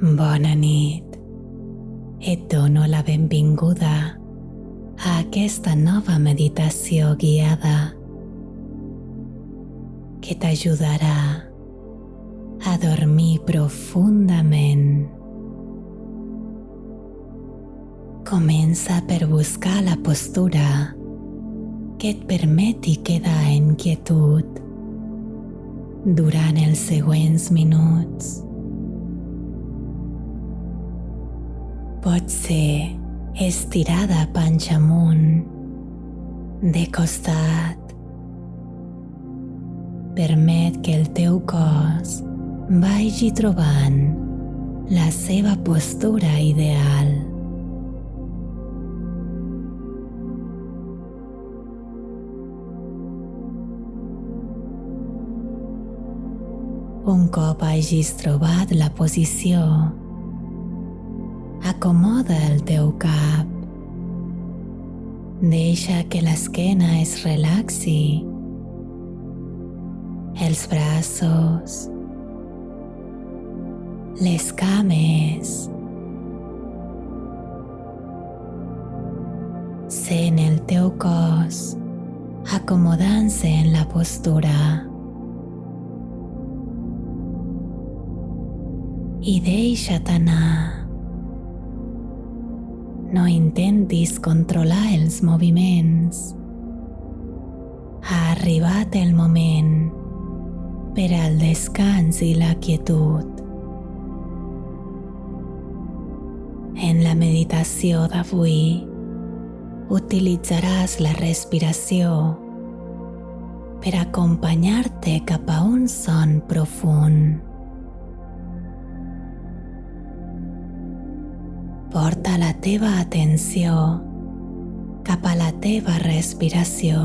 Bona nit. Et dono la benvinguda a aquesta nova meditació guiada que t'ajudarà a dormir profundament. Comença per buscar la postura que et permeti quedar en quietud durant els següents minuts. Pot ser estirada panxa amunt, de costat. Permet que el teu cos vagi trobant la seva postura ideal. Un cop hagis trobat la posició, acomoda el teu cap. Deixa que l'esquena es relaxi. Els braços, les cames. Sent el teu cos acomodant-se en la postura. I deixa't anar. No intentis controlar els moviments. Ha arribat el moment per al descans i la quietud. En la meditació d'avui utilitzaràs la respiració per acompanyar-te cap a un son profund. Porta la teva atenció cap a la teva respiració.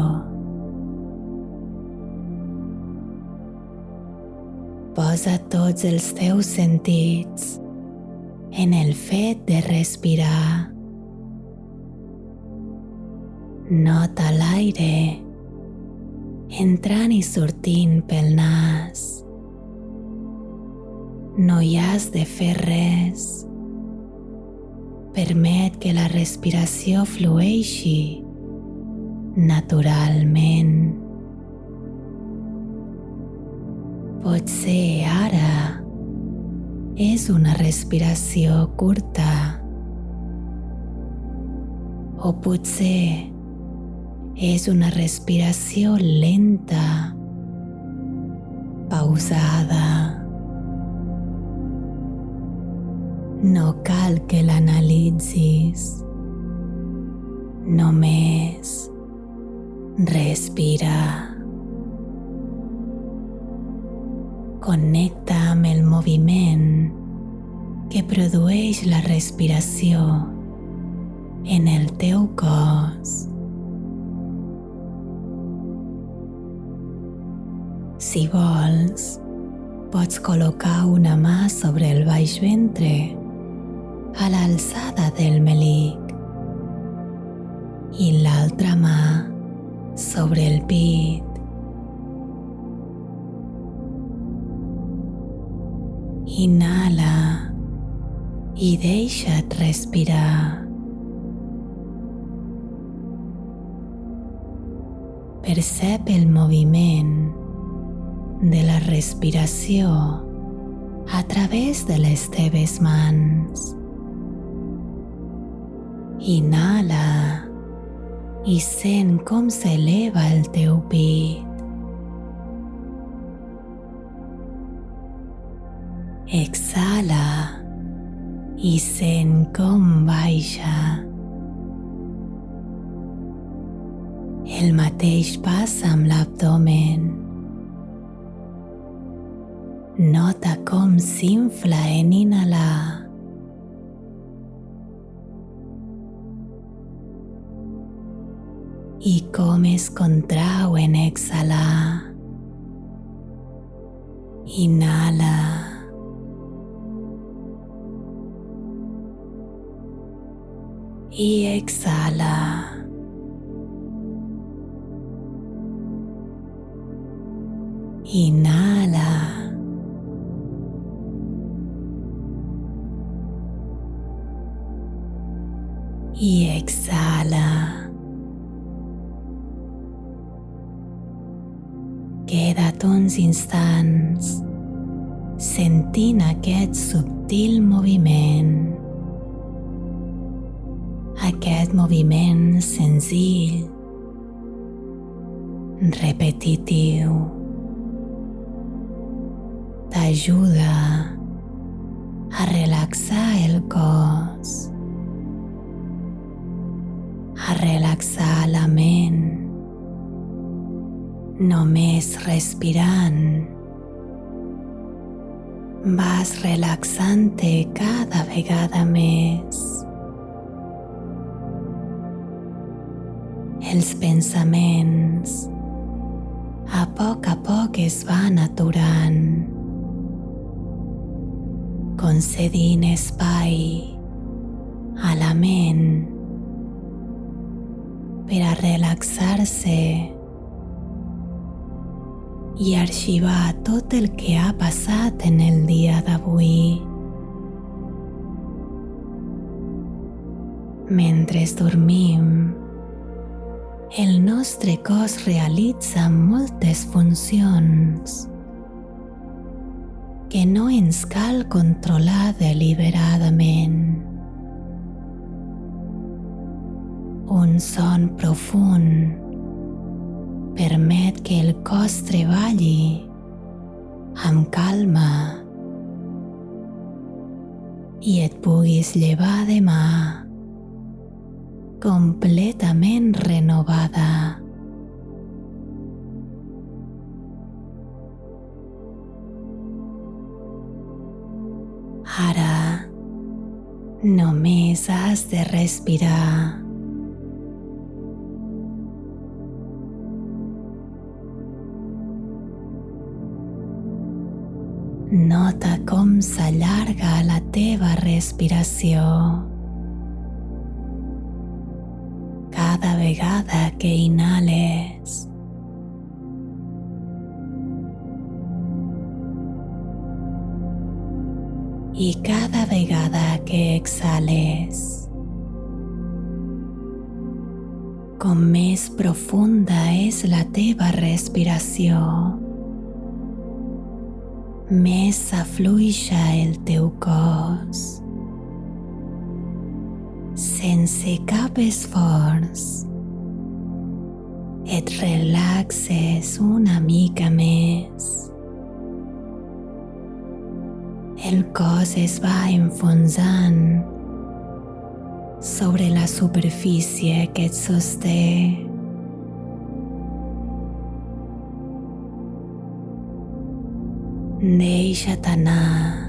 Posa tots els teus sentits en el fet de respirar. Nota l'aire entrant i sortint pel nas. No hi has de fer res. Permet que la respiració flueixi naturalment. Potser ara és una respiració curta o potser és una respiració lenta, pausada. No cal que l'analitzis, només respira. Connecta amb el moviment que produeix la respiració en el teu cos. Si vols, pots col·locar una mà sobre el baix ventre a l'alçada del melic i l'altra mà sobre el pit. Inhala i deixa't respirar. Percep el moviment de la respiració a través de les teves mans. Inhala i sent com s'eleva el teu pit. Exhala i sent com baixa. El mateix passa amb l'abdomen. Nota com s'infla en inhalar i com es contrau en exhalar. Inhala i exhala. Inhala i exhala. Queda't uns instants sentint aquest subtil moviment, aquest moviment senzill, repetitiu, t'ajuda a relaxar el cos, a relaxar la ment, només respirant. Vas relaxant-te cada vegada més. Els pensaments a poc es van aturant, concedint espai a la ment per a relaxar-se i arxivar tot el que ha passat en el dia d'avui. Mentre dormim, el nostre cos realitza moltes funcions que no ens cal controlar deliberadament. Un son profund permet que el cos treballi amb calma i et puguis llevar demà completament renovada. Ara només has de respirar. Nota com s'allarga la teva respiració cada vegada que inhales. I cada vegada que exhales. Com més profunda és la teva respiració, més s'afluixa el teu cos, sense cap esforç. Et relaxes una mica més. El cos es va enfonsant sobre la superfície que et sosté. Deixa't anar.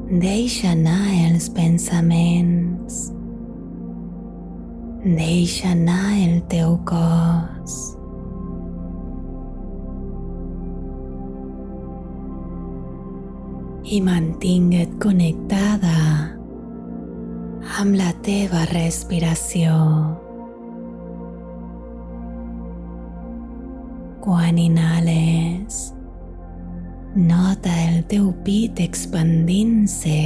Deixa anar els pensaments. Deixa anar el teu cos. I mantingue't connectada amb la teva respiració. Quan inhales, nota el teu pit expandint-se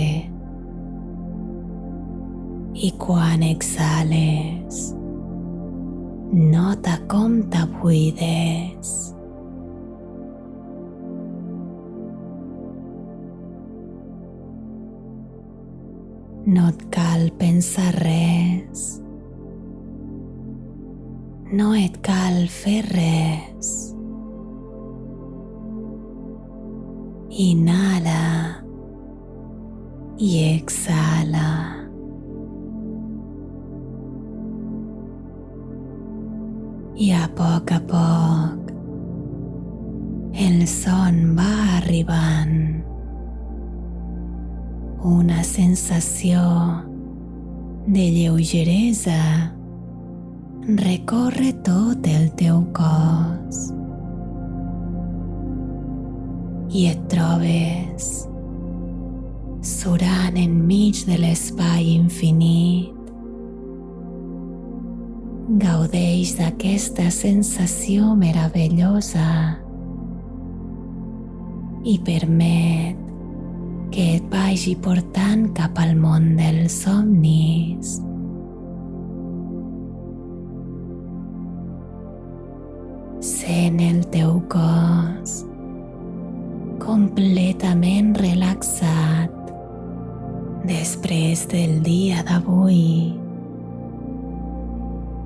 i quan exhales, nota com t'abuides. No et cal pensar res. No et cal fer res. Inhala i exhala. I a poc, el son va arribant. Una sensació de lleugeresa recorre tot el teu cos i et trobes surant enmig de l'espai infinit. Gaudeix d'aquesta sensació meravellosa i permet que et vagi portant cap al món dels somnis. Sent el teu cos completament relaxat després del dia d'avui,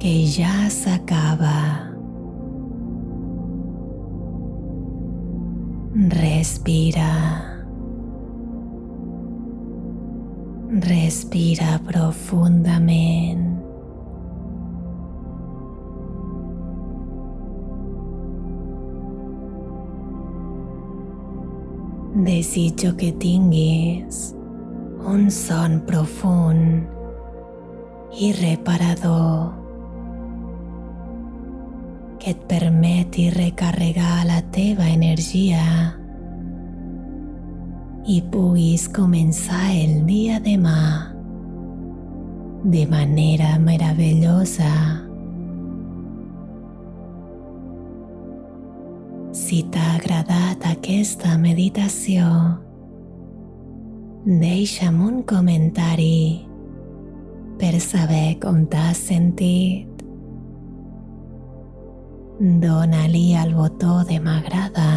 que ja s'acaba. Respira. Respira profundament. Desitjo que tinguis un son profund i reparador que et permeti recarregar la teva energia i puguis començar el dia demà de manera meravellosa. Si t'ha agradat aquesta meditació, deixa'm un comentari per saber com t'has sentit. Dóna-li al botó de m'agrada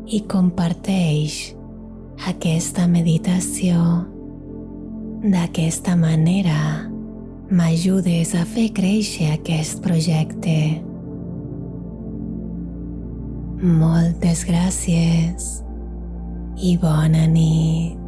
i comparteix aquesta meditació. D'aquesta manera m'ajudes a fer créixer aquest projecte. Moltes gràcies i bona nit.